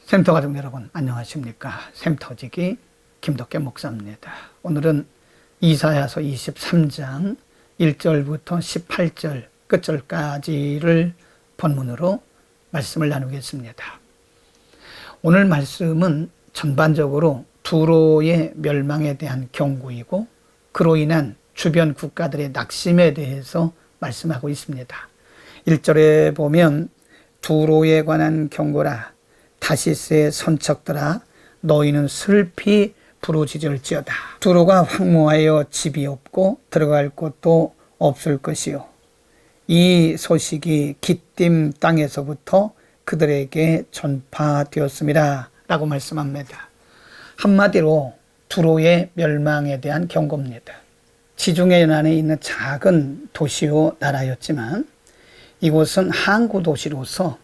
샘터 가족 여러분 안녕하십니까. 샘터지기 김덕계 목사입니다. 오늘은 이사야서 23장 1절부터 18절 끝절까지를 본문으로 말씀을 나누겠습니다. 오늘 말씀은 전반적으로 두로의 멸망에 대한 경고이고 그로 인한 주변 국가들의 낙심에 대해서 말씀하고 있습니다. 1절에 보면 두로에 관한 경고라 다시스의 선척들아 너희는 슬피 부르짖을지어다. 두로가 황무하여 집이 없고 들어갈 곳도 없을 것이요 이 소식이 기띔 땅에서부터 그들에게 전파되었습니다 라고 말씀합니다. 한마디로 두로의 멸망에 대한 경고입니다. 지중해 연안에 있는 작은 도시요 나라였지만 이곳은 항구 도시로서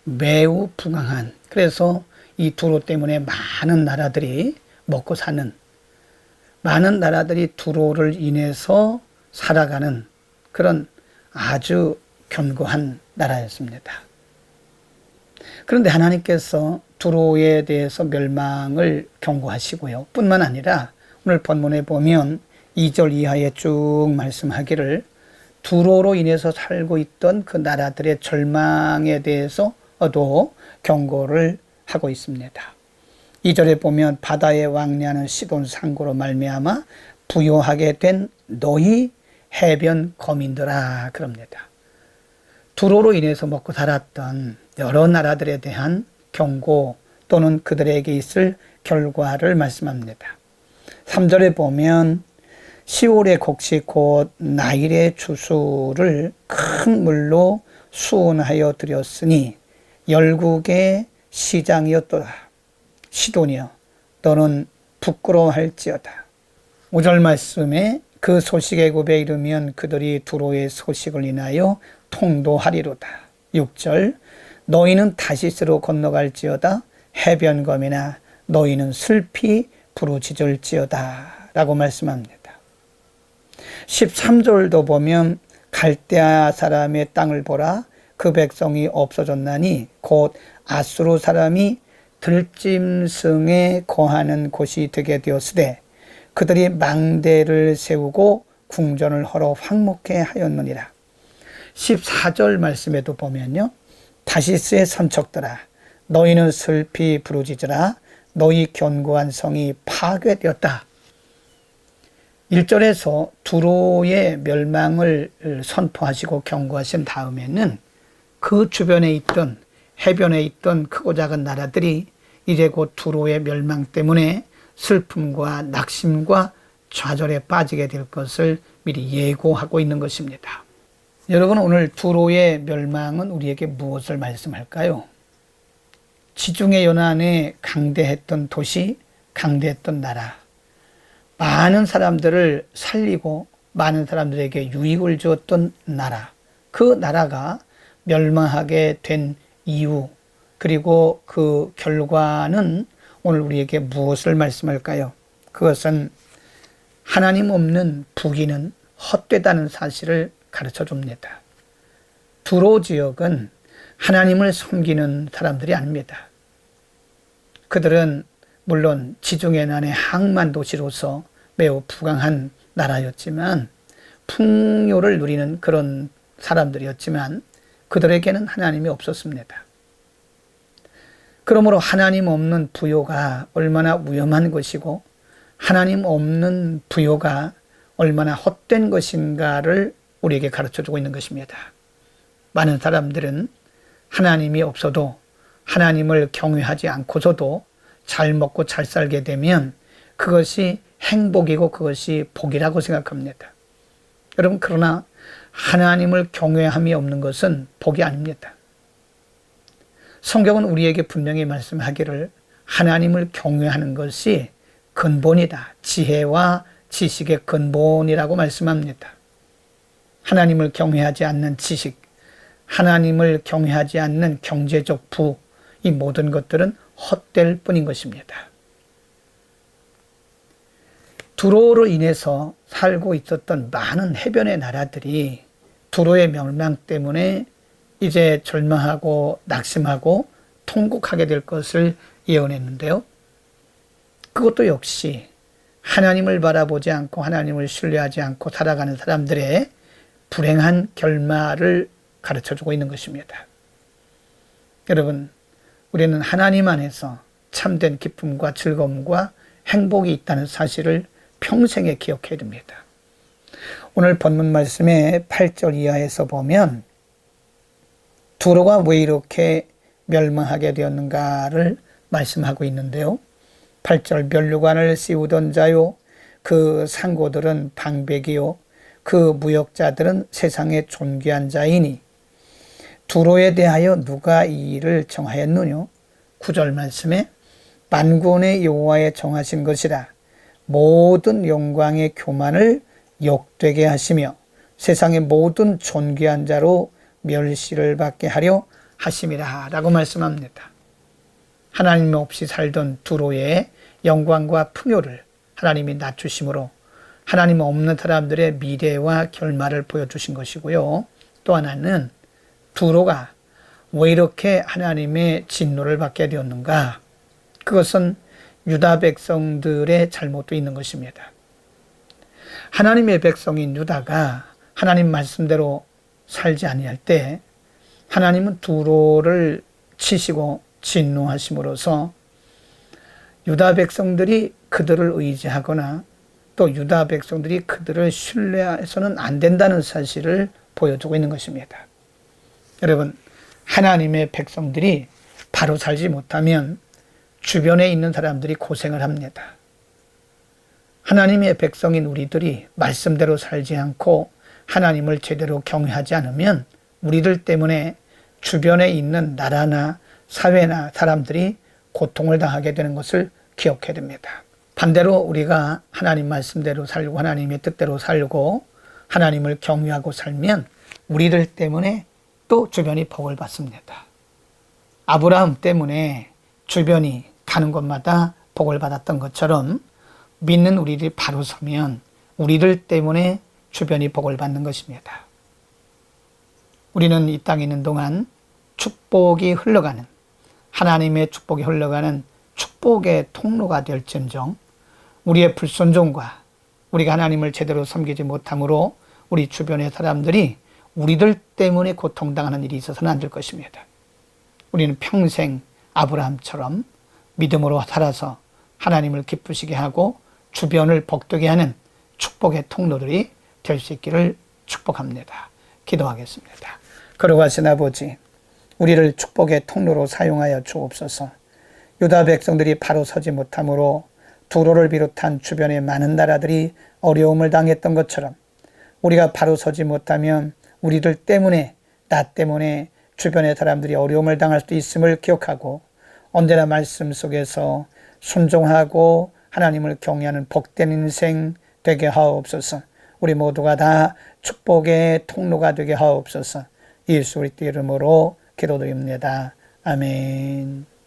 매우 부강한, 그래서 이 두로 때문에 많은 나라들이 먹고 사는, 많은 나라들이 두로를 인해서 살아가는 그런 아주 견고한 나라였습니다. 그런데 하나님께서 두로에 대해서 멸망을 경고하시고요. 뿐만 아니라 오늘 본문에 보면 2절 이하에 쭉 말씀하기를 두로로 인해서 살고 있던 그 나라들의 절망에 대해서도 경고를 하고 있습니다. 2절에 보면 바다에 왕래하는 시돈 상고로 말미암아 부요하게 된 너희 해변 거민들아 그럽니다. 두로로 인해서 먹고 살았던 여러 나라들에 대한 경고 또는 그들에게 있을 결과를 말씀합니다. 3절에 보면 시올의 곡식 곧 나일의 주수를 큰 물로 수온하여 드렸으니 열국의 시장이었도다. 시돈이여 너는 부끄러워할지어다. 5절 말씀에 그 소식의 굽에 이르면 그들이 두로의 소식을 인하여 통도하리로다. 6절 너희는 다시스로 건너갈지어다. 해변검이나 너희는 슬피 부르짖을지어다 라고 말씀합니다. 13절도 보면 갈대아 사람의 땅을 보라 그 백성이 없어졌나니 곧 아수르 사람이 들짐승에 거하는 곳이 되게 되었으되 그들이 망대를 세우고 궁전을 헐어 황목해 하였느니라. 14절 말씀에도 보면요 다시스의 선척들아 너희는 슬피 부르짖으라 너희 견고한 성이 파괴되었다. 1절에서 두로의 멸망을 선포하시고 경고하신 다음에는 그 주변에 있던 해변에 있던 크고 작은 나라들이 이제 곧 두로의 멸망 때문에 슬픔과 낙심과 좌절에 빠지게 될 것을 미리 예고하고 있는 것입니다. 여러분 오늘 두로의 멸망은 우리에게 무엇을 말씀할까요? 지중해 연안에 강대했던 도시, 강대했던 나라, 많은 사람들을 살리고 많은 사람들에게 유익을 주었던 나라, 그 나라가 멸망하게 된 이유 그리고 그 결과는 오늘 우리에게 무엇을 말씀할까요? 그것은 하나님 없는 부귀는 헛되다는 사실을 가르쳐 줍니다. 두로 지역은 하나님을 섬기는 사람들이 아닙니다. 그들은 물론 지중해 연안의 항만 도시로서 매우 부강한 나라였지만 풍요를 누리는 그런 사람들이었지만 그들에게는 하나님이 없었습니다. 그러므로 하나님 없는 부요가 얼마나 위험한 것이고 하나님 없는 부요가 얼마나 헛된 것인가를 우리에게 가르쳐주고 있는 것입니다. 많은 사람들은 하나님이 없어도 하나님을 경외하지 않고서도 잘 먹고 잘 살게 되면 그것이 행복이고 그것이 복이라고 생각합니다. 여러분 그러나 하나님을 경외함이 없는 것은 복이 아닙니다. 성경은 우리에게 분명히 말씀하기를 하나님을 경외하는 것이 근본이다. 지혜와 지식의 근본이라고 말씀합니다. 하나님을 경외하지 않는 지식, 하나님을 경외하지 않는 경제적 부, 이 모든 것들은 헛될 뿐인 것입니다. 두로로 인해서 살고 있었던 많은 해변의 나라들이 두로의 멸망 때문에 이제 절망하고 낙심하고 통곡하게 될 것을 예언했는데요. 그것도 역시 하나님을 바라보지 않고 하나님을 신뢰하지 않고 살아가는 사람들의 불행한 결말을 가르쳐주고 있는 것입니다. 여러분, 우리는 하나님 안에서 참된 기쁨과 즐거움과 행복이 있다는 사실을 평생에 기억해야 됩니다. 오늘 본문 말씀의 8절 이하에서 보면 두로가 왜 이렇게 멸망하게 되었는가를 말씀하고 있는데요. 8절 면류관을 씌우던 자요 그 상고들은 방백이요 그 무역자들은 세상에 존귀한 자이니 두로에 대하여 누가 이 일을 정하였느냐. 9절 말씀에 만군의 여호와에 정하신 것이라 모든 영광의 교만을 욕되게 하시며 세상의 모든 존귀한 자로 멸시를 받게 하려 하심이라 라고 말씀합니다. 하나님 없이 살던 두로의 영광과 풍요를 하나님이 낮추심으로 하나님 없는 사람들의 미래와 결말을 보여주신 것이고요. 또 하나는 두로가 왜 이렇게 하나님의 진노를 받게 되었는가? 그것은 유다 백성들의 잘못도 있는 것입니다. 하나님의 백성인 유다가 하나님 말씀대로 살지 아니할 때 하나님은 두로를 치시고 진노하심으로써 유다 백성들이 그들을 의지하거나 또 유다 백성들이 그들을 신뢰해서는 안 된다는 사실을 보여주고 있는 것입니다. 여러분, 하나님의 백성들이 바로 살지 못하면 주변에 있는 사람들이 고생을 합니다. 하나님의 백성인 우리들이 말씀대로 살지 않고 하나님을 제대로 경외하지 않으면 우리들 때문에 주변에 있는 나라나 사회나 사람들이 고통을 당하게 되는 것을 기억해야 됩니다. 반대로 우리가 하나님 말씀대로 살고 하나님의 뜻대로 살고 하나님을 경외하고 살면 우리들 때문에 또 주변이 복을 받습니다. 아브라함 때문에 주변이 가는 곳마다 복을 받았던 것처럼 믿는 우리들이 바로 서면 우리들 때문에 주변이 복을 받는 것입니다. 우리는 이 땅에 있는 동안 축복이 흘러가는, 하나님의 축복이 흘러가는 축복의 통로가 될지언정 우리의 불순종과 우리가 하나님을 제대로 섬기지 못함으로 우리 주변의 사람들이 우리들 때문에 고통당하는 일이 있어서는 안 될 것입니다. 우리는 평생 아브라함처럼 믿음으로 살아서 하나님을 기쁘시게 하고 주변을 복되게 하는 축복의 통로들이 될 수 있기를 축복합니다. 기도하겠습니다. 거룩하신 아버지, 우리를 축복의 통로로 사용하여 주옵소서. 유다 백성들이 바로 서지 못함으로 두로를 비롯한 주변의 많은 나라들이 어려움을 당했던 것처럼 우리가 바로 서지 못하면 우리들 때문에, 나 때문에 주변의 사람들이 어려움을 당할 수도 있음을 기억하고 언제나 말씀 속에서 순종하고 하나님을 경외하는 복된 인생 되게 하옵소서. 우리 모두가 다 축복의 통로가 되게 하옵소서. 예수 그리스도 이름으로 기도드립니다. 아멘.